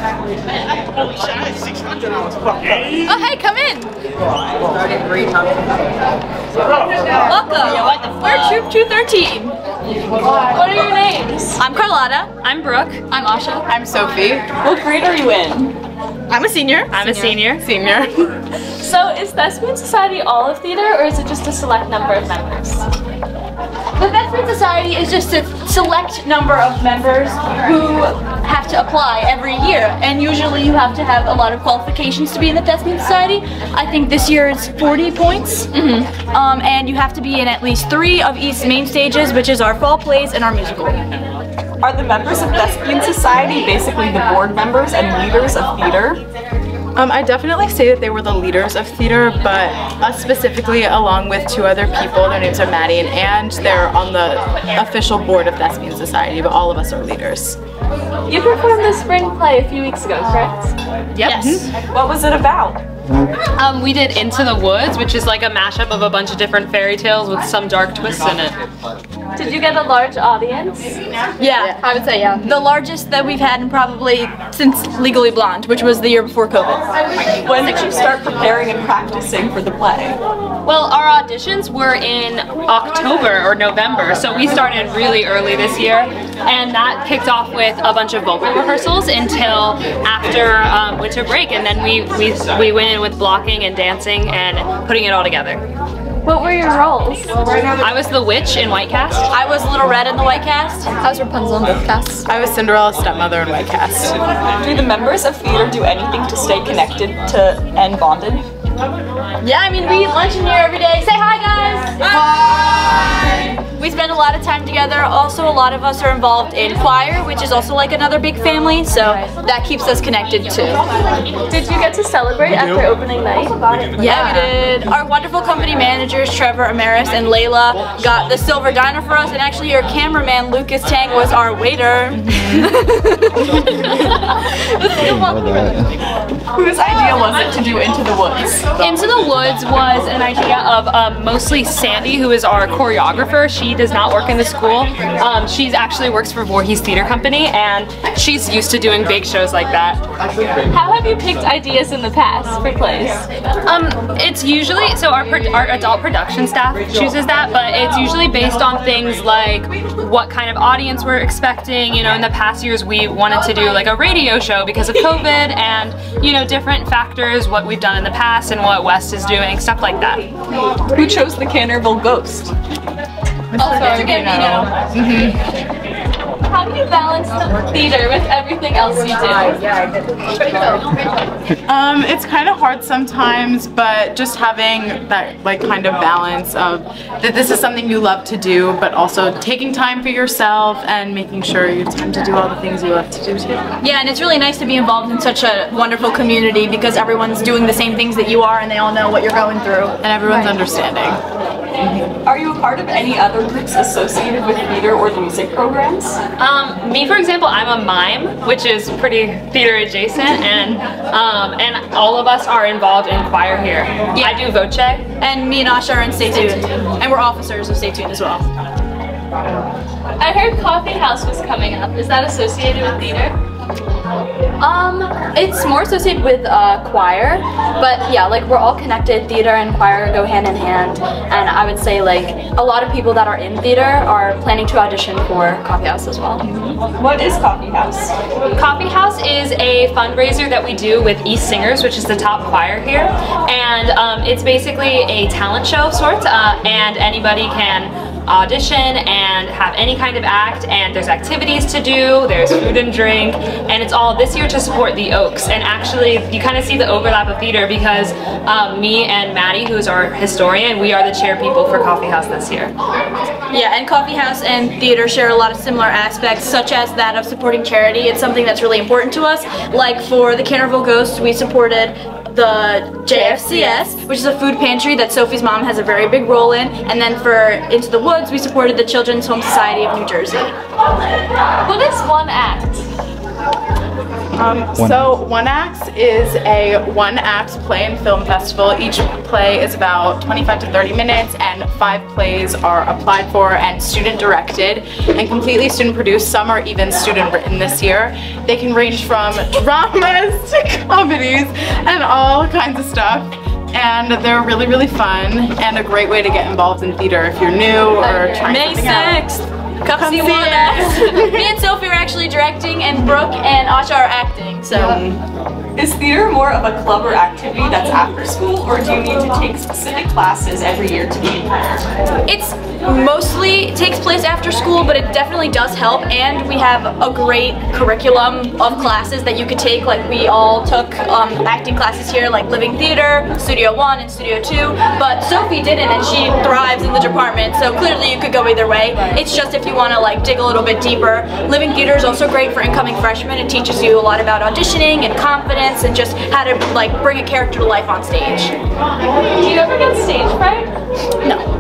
Oh, hey, come in. Welcome. We're Troop 213. What are your names? I'm Carlotta. I'm Brooke. I'm Asha. I'm Sophie. What grade are you in? I'm a senior. I'm a senior. Senior. So is Thespian Society all of theater, or is it just a select number of members? The Thespian Society is just a select number of members who have to apply every year, and usually you have to have a lot of qualifications to be in the Thespian Society. I think this year it's 40 points, and you have to be in at least 3 of East's main stages, which is our fall plays and our musical. Are the members of Thespian Society basically the board members and leaders of theater? I definitely say that they were the leaders of theater, but us specifically, along with 2 other people, their names are Maddie and Ange, they're on the official board of Thespian Society, but all of us are leaders. You performed the spring play a few weeks ago, correct? Yep. Yes. What was it about? We did Into the Woods, which is like a mashup of a bunch of different fairy tales with some dark twists in it. Did you get a large audience? Yeah, I would say yeah. The largest that we've had in probably since Legally Blonde, which was the year before COVID. When did you start preparing and practicing for the play? Well, our auditions were in October or November, so we started really early this year, and that kicked off with a bunch of vocal rehearsals until after winter break, and then we went in with blocking and dancing and putting it all together. What were your roles? I was the witch in White Cast. I was Little Red in the White Cast. I was Rapunzel in both casts. I was Cinderella's stepmother in White Cast. Do the members of theater do anything to stay connected to and bonded? Yeah, I mean, we eat lunch in here every day. Say hi, guys! Hi! We spend a lot of time together. Also, a lot of us are involved in choir, which is also like another big family, so that keeps us connected too. Did you get to celebrate after opening night? Yeah, we did. Our wonderful company managers, Trevor, Amaris, and Layla, got the silver diner for us, and actually your cameraman, Lucas Tang, was our waiter. Whose idea was it to do Into the Woods? Into the Woods was an idea of mostly Sandy, who is our choreographer. She does not work in the school. She actually works for Voorhees Theater Company, and she's used to doing big shows like that. How have you picked ideas in the past for plays? It's usually, so our adult production staff chooses that, but it's usually based on things like what kind of audience we're expecting. You know, in the past years we wanted to do like a radio show because of COVID, and you know, different factors, what we've done in the past and what West is doing, stuff like that. Who chose the Canterville Ghost? How do you balance the theater with everything else you do? It's kind of hard sometimes, but just having that like kind of balance of that this is something you love to do, but also taking time for yourself and making sure you have time to do all the things you love to do too. Yeah, and it's really nice to be involved in such a wonderful community because everyone's doing the same things that you are and they all know what you're going through. And everyone's understanding. Are you a part of any other groups associated with theater or the music programs? Me, for example, I'm a mime, which is pretty theater adjacent, and all of us are involved in choir here. Yeah. I do voce. And me and Asha are in Stay Tuned. And we're officers of Stay Tuned as well. I heard Coffee House was coming up. Is that associated with theater? It's more associated with choir, but yeah, like we're all connected. Theater and choir go hand in hand, and I would say like a lot of people that are in theater are planning to audition for Coffee House as well. What is Coffee House? Coffee House is a fundraiser that we do with East Singers, which is the top choir here, and it's basically a talent show of sorts, and anybody can audition and have any kind of act, and there's activities to do, there's food and drink, and it's all this year to support the Oaks. And actually you kind of see the overlap of theater because me and Maddie, who's our historian, we are the chair people for Coffee House this year. Yeah, and Coffee House and theater share a lot of similar aspects, such as that of supporting charity. It's something that's really important to us. Like for the Canterville Ghost, we supported the JFCS, which is a food pantry that Sophie's mom has a very big role in, and then for Into the Woods, we supported the Children's Home Society of New Jersey. What is one act? So One Acts is a one-act play and film festival. Each play is about 25 to 30 minutes, and 5 plays are applied for and student-directed and completely student-produced. Some are even student-written this year. They can range from dramas to comedies and all kinds of stuff. And they're really, really fun and a great way to get involved in theater if you're new or trying something out. Come see One Act. Me and Sophie are actually directing, and Brooke and Asha are acting. So, is theater more of a club or activity that's after school, or do you need to take specific classes every year to be in theater? It's mostly takes place after school, but it definitely does help, and we have a great curriculum of classes that you could take. Like, we all took acting classes here, like Living Theater, Studio 1 and Studio 2, but Sophie didn't, and she thrives in the department, so clearly you could go either way. It's just if you want to like dig a little bit deeper. Living Theater is also great for incoming freshmen. It teaches you a lot about auditioning and confidence and just how to like bring a character to life on stage. Do you ever get stage fright? No.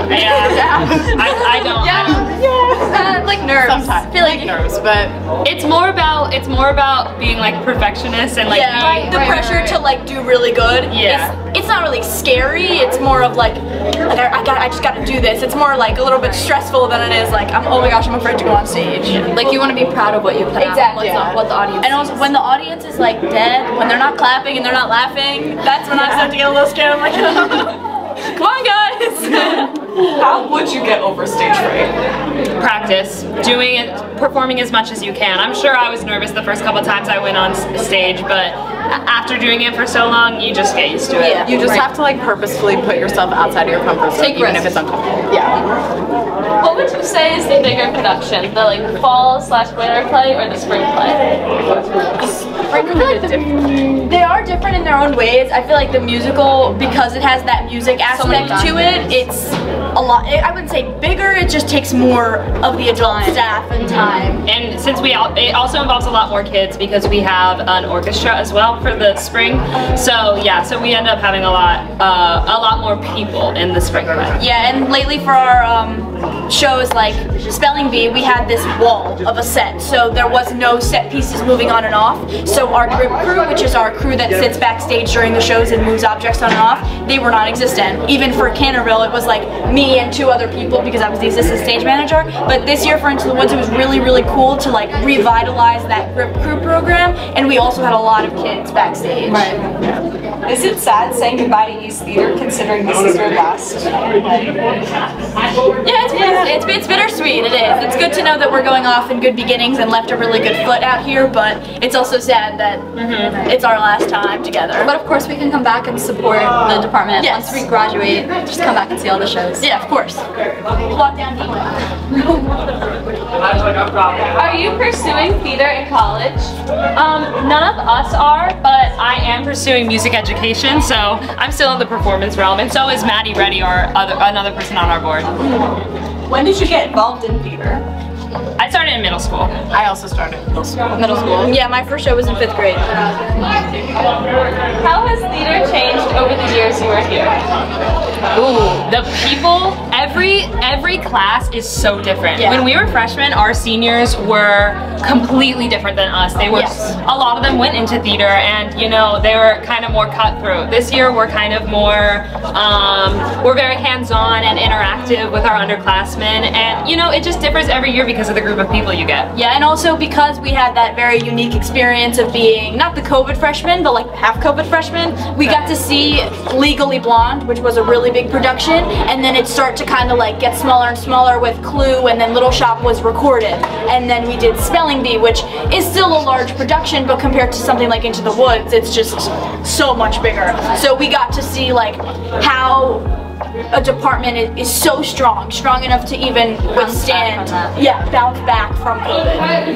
Yeah. I don't. Yeah. Like nerves. Sometimes. I feel like nerves, but it's more about being like perfectionist and like being, the pressure to like do really good. Yeah. It's not really scary. It's more of like I just gotta do this. It's more like a little bit stressful than it is like oh my gosh, I'm afraid to go on stage. Like you want to be proud of what you put Exactly. out, what the audience and also when the audience is like dead, when they're not clapping and they're not laughing, that's when I start to get a little scared. I'm like, come on guys. How would you get over stage fright? practice, doing it, performing as much as you can. I'm sure I was nervous the first couple times I went on stage, but after doing it for so long, you just get used to it. Yeah. You just have to like purposefully put yourself outside of your comfort zone, even if it's uncomfortable. Yeah. What would you say is the bigger production, the like fall/winter play or the spring play? They are different in their own ways. I feel like the musical, because it has that music aspect to it, it's a lot. I wouldn't say bigger. It just takes more of the adult staff and time. And since it also involves a lot more kids because we have an orchestra as well for the spring. So yeah, so we end up having a lot more people in the spring play. Yeah, and lately for our shows like Spelling Bee, we had this wall of a set, so there was no set pieces moving on and off. So our grip crew, which is our crew that sits backstage during the shows and moves objects on and off, they were non-existent. Even for Canterville, it was like me and 2 other people because I was the assistant stage manager. But this year for Into the Woods, it was really, really cool to like revitalize that grip crew program, and we also had a lot of kids backstage. Right. Is it sad saying goodbye to East Theater considering this is your last? Yeah, it's bittersweet, it is. It's good to know that we're going off in good beginnings and left a really good foot out here, but it's also sad that it's our last time together. But of course we can come back and support the department. Yes. Once we graduate, just come back and see all the shows. Yeah, of course. Walk down Are you pursuing theater in college? None of us are, but I am pursuing music education, so I'm still in the performance realm, and so is Maddie Reddy, another person on our board. When did you get involved in theater? I started in middle school. I also started middle school. Yeah, my first show was in 5th grade. How has theater changed over the years you were here? Ooh, the people, every class is so different. Yeah. When we were freshmen, our seniors were completely different than us. They were, a lot of them went into theater, and you know, they were kind of more cutthroat. This year we're kind of more, we're very hands-on and interactive with our underclassmen, and you know, it just differs every year because of the group of people you get. Yeah, and also because we had that very unique experience of being not the COVID freshman, but like half COVID freshman, we got to see Legally Blonde, which was a really big production, and then it started to kind of like get smaller and smaller with Clue, and then Little Shop was recorded, and then we did Spelling Bee, which is still a large production, but compared to something like Into the Woods, it's just so much bigger. So we got to see like how a department is so strong enough to even withstand, bounce back from COVID.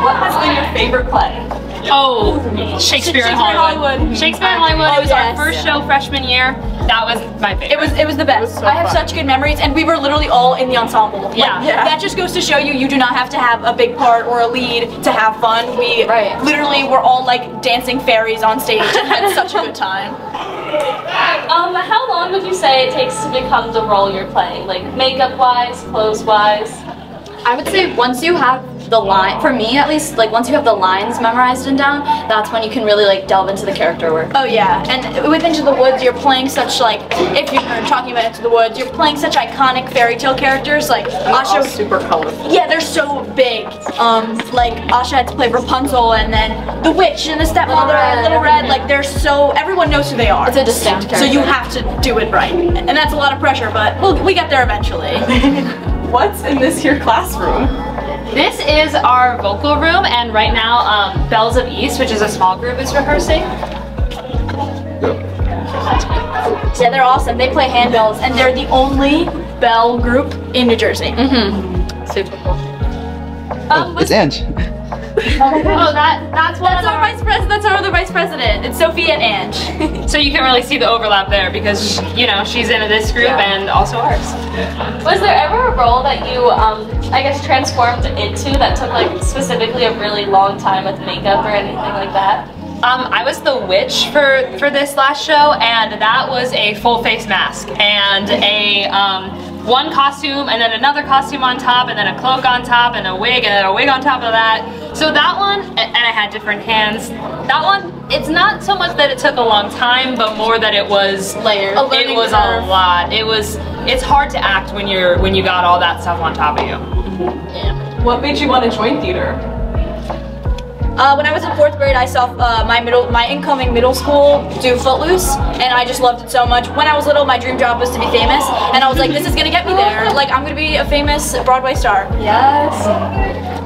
What has been your favorite play? Oh, Shakespeare in Hollywood. Shakespeare in Hollywood was our first show freshman year. That was my favorite. It was the best. I have such good memories, and we were literally all in the ensemble. Like, that just goes to show you do not have to have a big part or a lead to have fun. We literally were all like dancing fairies on stage and had such a good time. How long would you say it takes to become the role you're playing? Like makeup-wise, clothes-wise? I would say once you have the line, for me at least, like once you have the lines memorized and down, that's when you can really like delve into the character work. Oh yeah, and with Into the Woods, you're playing such like, if you're talking about Into the Woods, you're playing such iconic fairy tale characters like Asha. Super colorful. Yeah, they're so big. Like Asha had to play Rapunzel, and then the witch and the stepmother and Little Red. Like they're so, everyone knows who they are. It's a distinct character. So you have to do it right, and that's a lot of pressure, but we get there eventually. What's in this here classroom? This is our vocal room, and right now Bells of East, which is a small group, is rehearsing. Yeah, they're awesome. They play handbells, and they're the only bell group in New Jersey. Super cool. It's Ange. Oh, that's one That's of our vice president. That's our other vice president. It's Sophie and Ange. So you can really see the overlap there because, you know, she's in this group and also ours. Was there ever a role that you, I guess, transformed into that took like specifically a really long time with makeup or anything like that? I was the witch for this last show, and that was a full face mask and a one costume and then another costume on top and then a cloak on top and a wig and then a wig on top of that. So that one, and I had different hands. That one, it's not so much that it took a long time, but more that it was Layered. It was a lot. It's hard to act when you got all that stuff on top of you. What made you want to join theater? When I was in 4th grade, I saw my incoming middle school do Footloose, and I just loved it so much. When I was little, my dream job was to be famous, and I was like, this is gonna get me there. Like, I'm gonna be a famous Broadway star. Yes.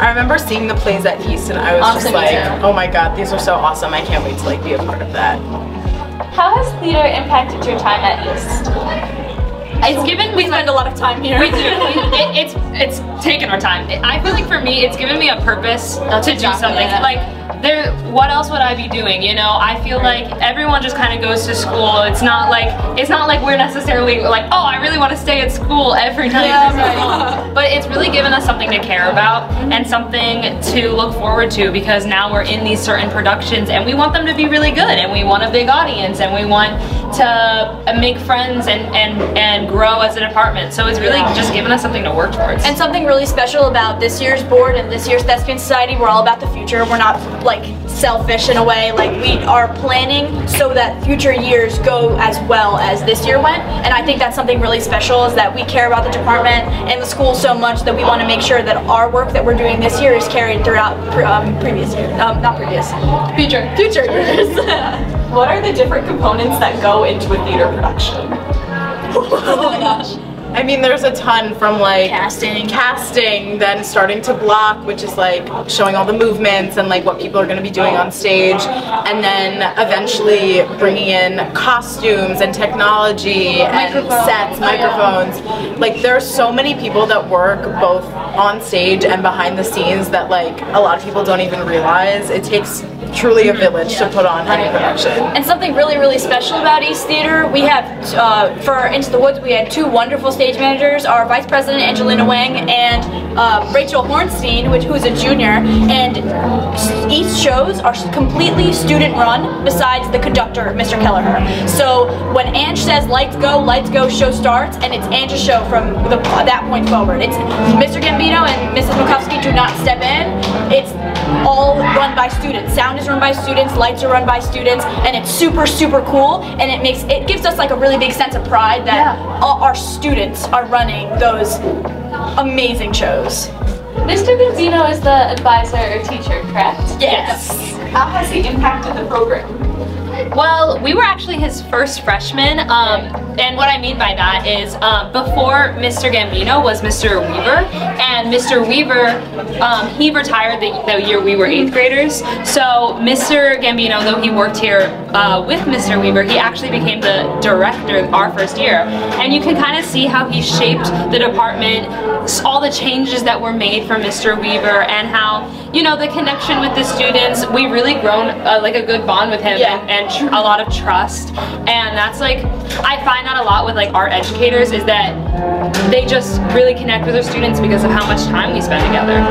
I remember seeing the plays at East, and I was just like, oh my god, these are so awesome. I can't wait to like be a part of that. How has theater impacted your time at East? We spend a lot of time here. We do. It's taken our time. I feel like for me, it's given me a purpose to do something. Like, what else would I be doing? You know, I feel like everyone just kind of goes to school. It's not like we're necessarily like, oh, I really want to stay at school every night. But it's really given us something to care about and something to look forward to, because now we're in these certain productions and we want them to be really good, and we want a big audience, and we want to make friends and grow as a department. So it's really just given us something to work towards. And something really special about this year's board and this year's Thespian Society, we're all about the future. We're not like selfish in a way. Like, we are planning so that future years go as well as this year went. And I think that's something really special, is that we care about the department and the school so much that we want to make sure that our work that we're doing this year is carried throughout previous years. Not previous. Future years. What are the different components that go into a theater production? Oh my gosh. I mean, there's a ton, from like Casting, then starting to block, which is like showing all the movements and like what people are going to be doing on stage, and then eventually bringing in costumes and technology and sets, microphones. Like, there are so many people that work both on stage and behind the scenes that like a lot of people don't even realize. It takes truly a village to put on any production. And something really, really special about East Theater, we have, for Into the Woods, we had 2 wonderful stage managers, our Vice President, Angelina Wang, and Rachel Hornstein, who's a junior, and East shows are completely student-run, besides the conductor, Mr. Kelleher. So when Ange says, lights go, show starts, and it's Ange's show from that point forward. It's Mr. Gambino and Mrs. Bukowski do not step in. It's all run by students. Sound is run by students, lights are run by students, and it's super, super cool, and it gives us like a really big sense of pride that our students are running those amazing shows. Mr. Gambino is the advisor or teacher, correct? Yes. How has he impacted the program? Well, we were actually his first freshman, and what I mean by that is before Mr. Gambino was Mr. Weaver, and Mr. Weaver, he retired the year we were 8th graders. So Mr. Gambino, though he worked here with Mr. Weaver, he actually became the director our first year, and you can kind of see how he shaped the department, all the changes that were made from Mr. Weaver, and how, you know, the connection with the students, we really grown like a good bond with him, and a lot of trust. And that's like, I find that a lot with like art educators, is that they just really connect with their students because of how much time we spend together.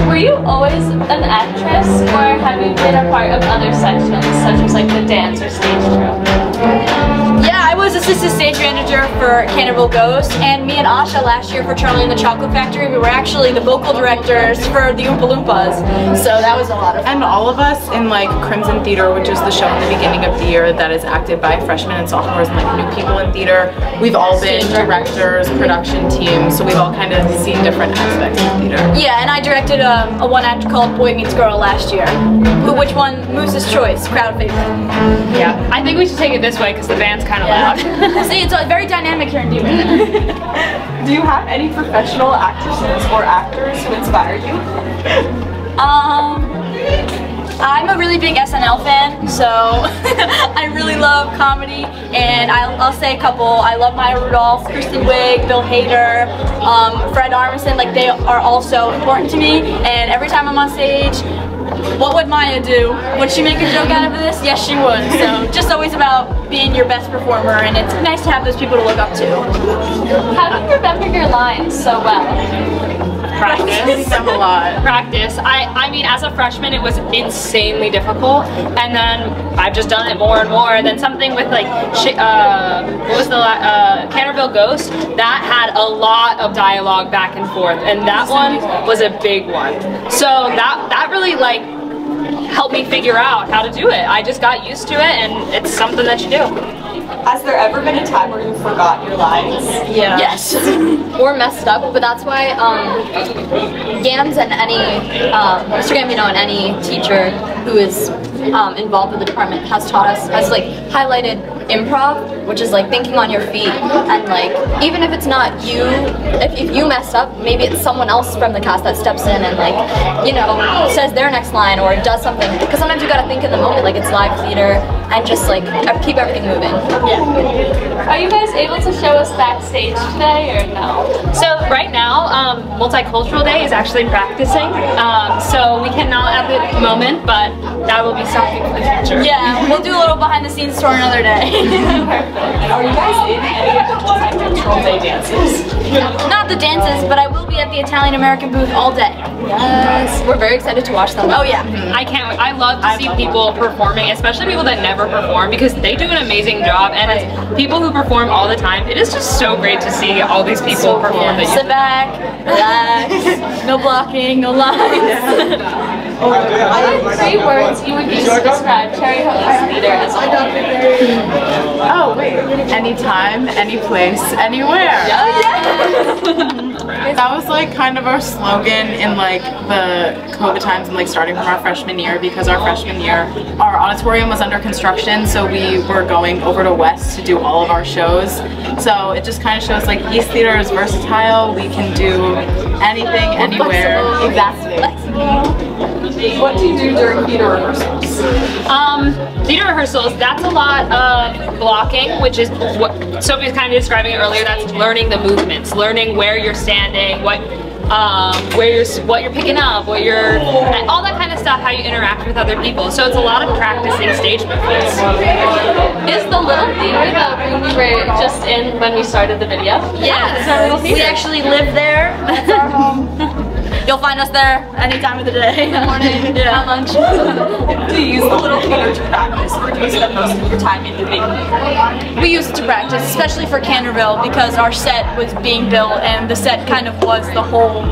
Were you always an actress, or have you been a part of other sections, such as like the dance or stage troupe? Yeah, I was was assistant stage manager for Cannibal Ghost, and me and Asha last year for Charlie and the Chocolate Factory, we were actually the vocal directors for the Oompa Loompas, so that was a lot of fun. And all of us in like Crimson Theater, which is the show in the beginning of the year that is acted by freshmen and sophomores and like new people in theater, we've all been directors, production teams, so we've all kind of seen different aspects of theater. Yeah, and I directed a one-act called Boy Meets Girl last year, which won Moose's Choice, crowd favorite. Yeah, I think we should take it this way because the band's kind of loud. See, it's very dynamic here in D-Man. Do you have any professional actresses or actors who inspire you? I'm a really big SNL fan, so I really love comedy, and I'll say a couple. I love Maya Rudolph, Kristen Wiig, Bill Hader, Fred Armisen. Like, they are all so important to me, and every time I'm on stage, what would Maya do? Would she make a joke out of this? Yes, she would. So just always about being your best performer, and it's nice to have those people to look up to. How do you remember your lines so well? Practice. Them a lot. Practice. I mean, as a freshman, it was insanely difficult, and then I've just done it more and more. And then something with like, what was the Canterville Ghost? That had a lot of dialogue back and forth, and that one was a big one. So that really like helped me figure out how to do it. I just got used to it, and it's something that you do. Has there ever been a time where you forgot your lines? Yeah. Yes. Or messed up, but that's why GAMS and any Mr. Gambino and any teacher who is involved with the department has taught us, has like highlighted improv, which is like thinking on your feet, and like even if it's not you, if you mess up, maybe it's someone else from the cast that steps in and like, you know, says their next line or does something, because sometimes you gotta think in the moment, like it's live theater, and just like keep everything moving. Yeah. Are you guys able to show us backstage today or no? So right now, Multicultural Day is actually practicing, so we cannot at the moment, but that will be something for the future. Yeah, we'll do a little behind the scenes tour another day. Are you guys in any of the Multicultural Day dances? Not the dances, but I will be at the Italian American booth all day. Yes. We're very excited to watch them. Oh yeah. I can't wait. I love to see people performing, especially people that never perform, because they do an amazing job, and it's people who perform all the time. It is just so great to see all these people perform. That Sit back, relax, no blocking, no lines. What are 3 words you would use to describe Cherry Hills Theater as a whole? Oh wait, anytime, any place, anywhere. That was like kind of our slogan in like the COVID times and like starting from our freshman year, because our freshman year our auditorium was under construction, so we were going over to West to do all of our shows. So it just kind of shows like East Theater is versatile. We can do anything, anywhere. Exactly. What do you do during theater rehearsals? Theater rehearsals, that's a lot of blocking, which is what Sophie was kind of describing it earlier. That's learning the movements, learning where you're standing, what you're picking up, all that kind of stuff, how you interact with other people. So it's a lot of practicing stage movements. Is the little theater the room we were just in when we started the video? Yeah, it's our little theater. we actually live there. That's our home. You'll find us there any time of the day. In the morning, at lunch. Do you use the little theater to practice, or do you spend most of your time in the big theater? We used it to practice, especially for Canterville, because our set was being built, and the set kind of was the whole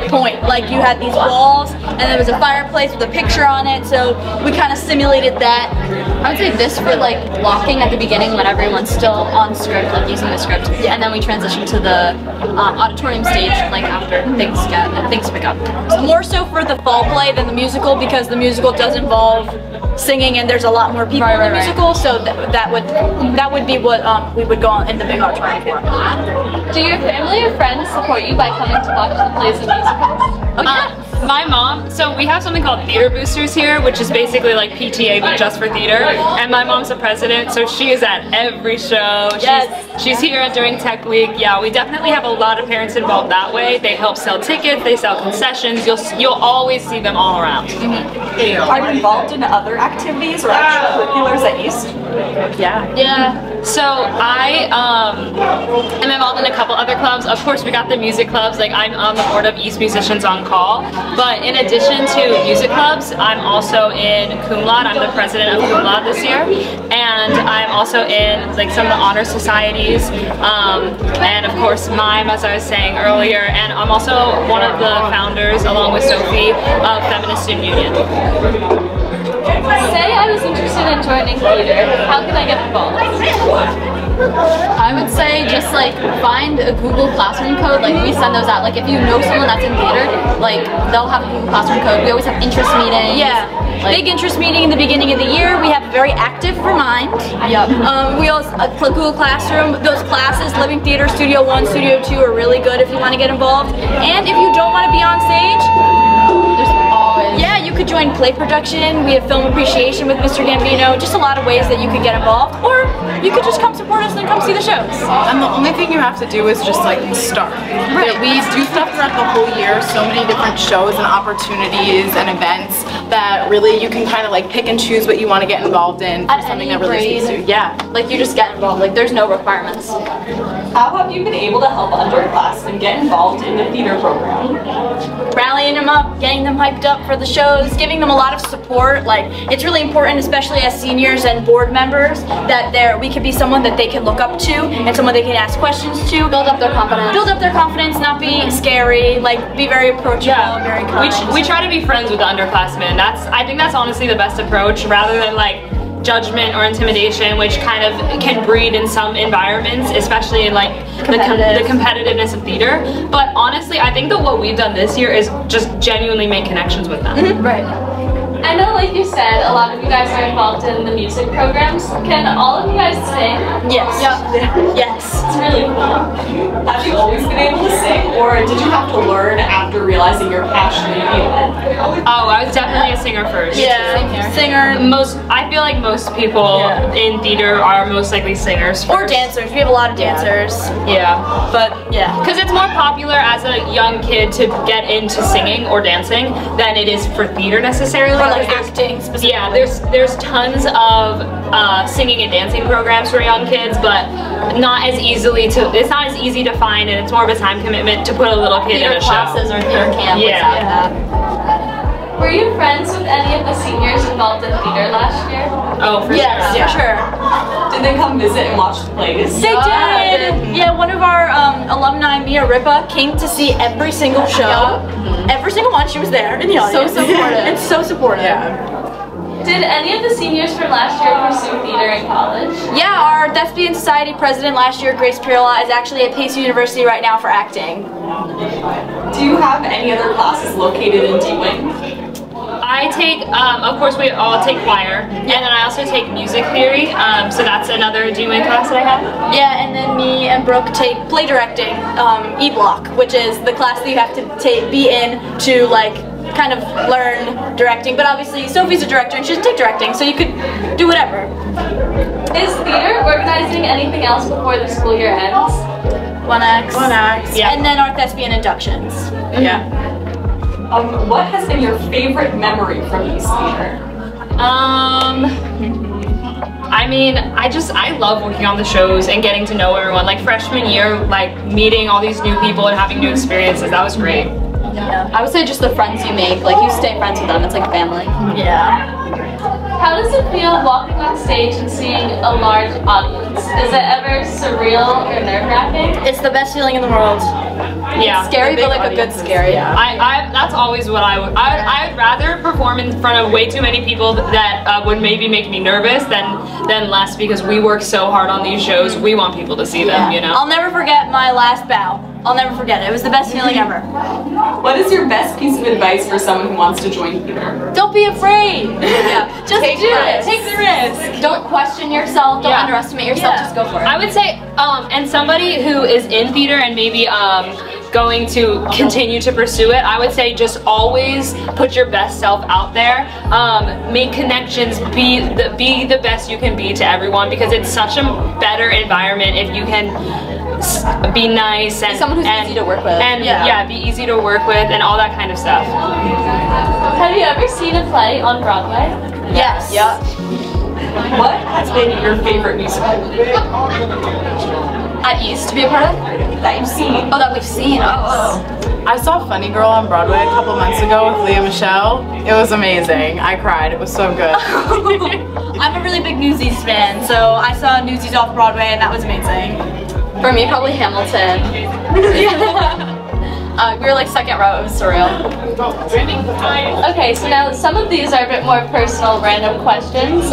point. Like, you had these walls, and there was a fireplace with a picture on it, so we kind of simulated that. I would say this for like blocking at the beginning when everyone's still on script, like using the script, and then we transition to the auditorium stage like after things pick up. More so for the fall play than the musical, because the musical does involve singing, and there's a lot more people in the musical, so that would be what we would go on in the big auditorium for. Do your family or friends support you by coming to watch the plays and musicals? Oh yeah. My mom, so we have something called Theater Boosters here, which is basically like PTA but just for theater, and my mom's the president, so she is at every show. She's here during Tech Week. Yeah, we definitely have a lot of parents involved that way. They help sell tickets, they sell concessions. You'll always see them all around. Are you involved in other activities or extracurriculars at East? Yeah. So I am involved in a couple other clubs. Of course, we got the music clubs. Like, I'm on the board of East Musicians on Call. But in addition to music clubs, I'm also in cum laude. I'm the president of cum laude this year, and I'm also in like some of the honor societies, and of course mime, as I was saying earlier. And I'm also one of the founders, along with Sophie, of Feminist Student Union. Say I was interested in joining theater. How can I get involved? I would say just like find a Google Classroom code. Like we send those out. Like if you know someone that's in theater, like they'll have a Google Classroom code. We always have interest meetings. Yeah. Like, big interest meeting in the beginning of the year. We have a very active Remind. Yep. We also Google Classroom. Those classes, Living Theater, Studio 1, Studio 2 are really good if you want to get involved. And if you don't want to be on stage, There's always. yeah, you could join play production. We have film appreciation with Mr. Gambino. Just a lot of ways that you could get involved. Or you could just come support us and come see the shows. And the only thing you have to do is just like start. Right. We do stuff throughout the whole year, so many different shows and opportunities and events that really you can kind of like pick and choose what you want to get involved in for At something any that really speaks to you. grade. Yeah. Like you just get involved. Like there's no requirements. How have you been able to help underclassmen get involved in the theater program? Rallying them up, getting them hyped up for the shows, giving them a lot of support. Like, it's really important, especially as seniors and board members, that we could be someone that they can look up to and someone they can ask questions to. Build up their confidence. Build up their confidence, not be scary, like be very approachable, very kind. We try to be friends with the underclassmen. I think that's honestly the best approach, rather than like judgment or intimidation, which kind of can breed in some environments, especially in like the competitiveness of theater. But honestly, I think that what we've done this year is just genuinely make connections with them. Right. I know, like you said, a lot of you guys are involved in the music programs. Can all of you guys sing? Yes. Yes. It's really cool. Have you always been able to sing, or did you have to learn after realizing your passion in it? Oh, I was definitely a singer first. Yeah. Singer. I feel like most people in theater are most likely singers first. Or dancers. We have a lot of dancers. Yeah. But yeah. Because it's more popular as a young kid to get into singing or dancing than it is for theater necessarily. Or like acting specifically. Yeah, there's tons of singing and dancing programs for young kids, but it's not as easy to find, and it's more of a time commitment to put a little kid in a show. Classes or theater camp. Were you friends with any of the seniors involved in theater last year? Oh, for Yes, sure. for sure. Did they come visit and watch the plays? They did. Yeah, one of our alumni, Mia Ripa, came to see every single show. Every single one. She was there in the audience. So supportive. It's so supportive. Did any of the seniors from last year pursue theater in college? Yeah, our Thespian Society president last year, Grace Pirla, is actually at Pace University right now for acting. Do you have any other classes located in D-Wing? I take, of course we all take choir, and then I also take music theory, so that's another D-Wing class that I have. Yeah, and then me and Brooke take play directing, E-Block, which is the class that you have to be in to like kind of learn directing. But obviously Sophie's a director and she doesn't take directing, so you could do whatever. Is theater organizing anything else before the school year ends? 1X. Yeah. And then our thespian inductions. Yeah. What has been your favorite memory from East Theater? I mean, I love working on the shows and getting to know everyone. Like freshman year, like meeting all these new people and having new experiences, that was great. Yeah. I would say just the friends you make. Like you stay friends with them. It's like family. Yeah. How does it feel walking on stage and seeing a large audience? Is it ever surreal or nerve-wracking? It's the best feeling in the world. Yeah. Scary, but like a good scary. Yeah. That's always what I would rather perform in front of way too many people that would maybe make me nervous than less, because we work so hard on these shows. We want people to see them, you know? I'll never forget my last bow. I'll never forget it. It was the best feeling ever. What is your best piece of advice for someone who wants to join theater? Don't be afraid. Yeah. Just Take do it. risks. Take the risk. Don't question yourself. Don't underestimate yourself. Yeah. Just go for it. I would say, and somebody who is in theater and maybe going to continue to pursue it, I would say just always put your best self out there. Make connections. Be the best you can be to everyone, because it's such a better environment if you can be nice and someone who's easy to work with. And be easy to work with and all that kind of stuff. Have you ever seen a play on Broadway? Yes. Yeah. What has been your favorite musical At East to be a part of. that you've seen? Oh, that we've seen. Oh. I saw Funny Girl on Broadway a couple months ago with Leah Michele. It was amazing. I cried. It was so good. I'm a really big Newsies fan, so I saw Newsies off Broadway and that was amazing. For me, probably Hamilton. We were like second row, it was surreal. Okay, so now some of these are a bit more personal, random questions.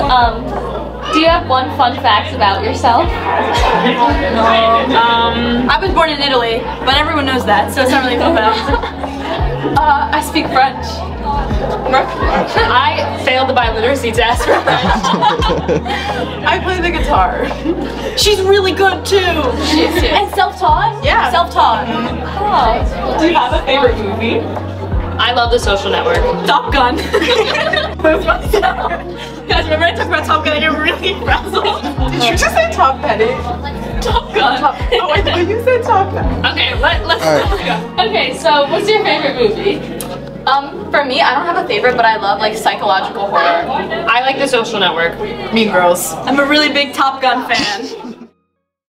Do you have one fun fact about yourself? I was born in Italy, but everyone knows that, so it's not really fun fact. I speak French. I failed the biliteracy test for French. I play the guitar. She's really good too. She is too. And self-taught? Yeah. Self-taught. Oh. Do you have a favorite movie? I love The Social Network. Top Gun. Guys, remember I talked about Top Gun and you're really frazzled? Did you just say Top Penny? Top Gun. Oh, I thought you said Top Penny. Okay, let's go. Okay, so what's your favorite movie? For me, I don't have a favorite, but I love like psychological horror. I like The Social Network. Mean Girls. I'm a really big Top Gun fan.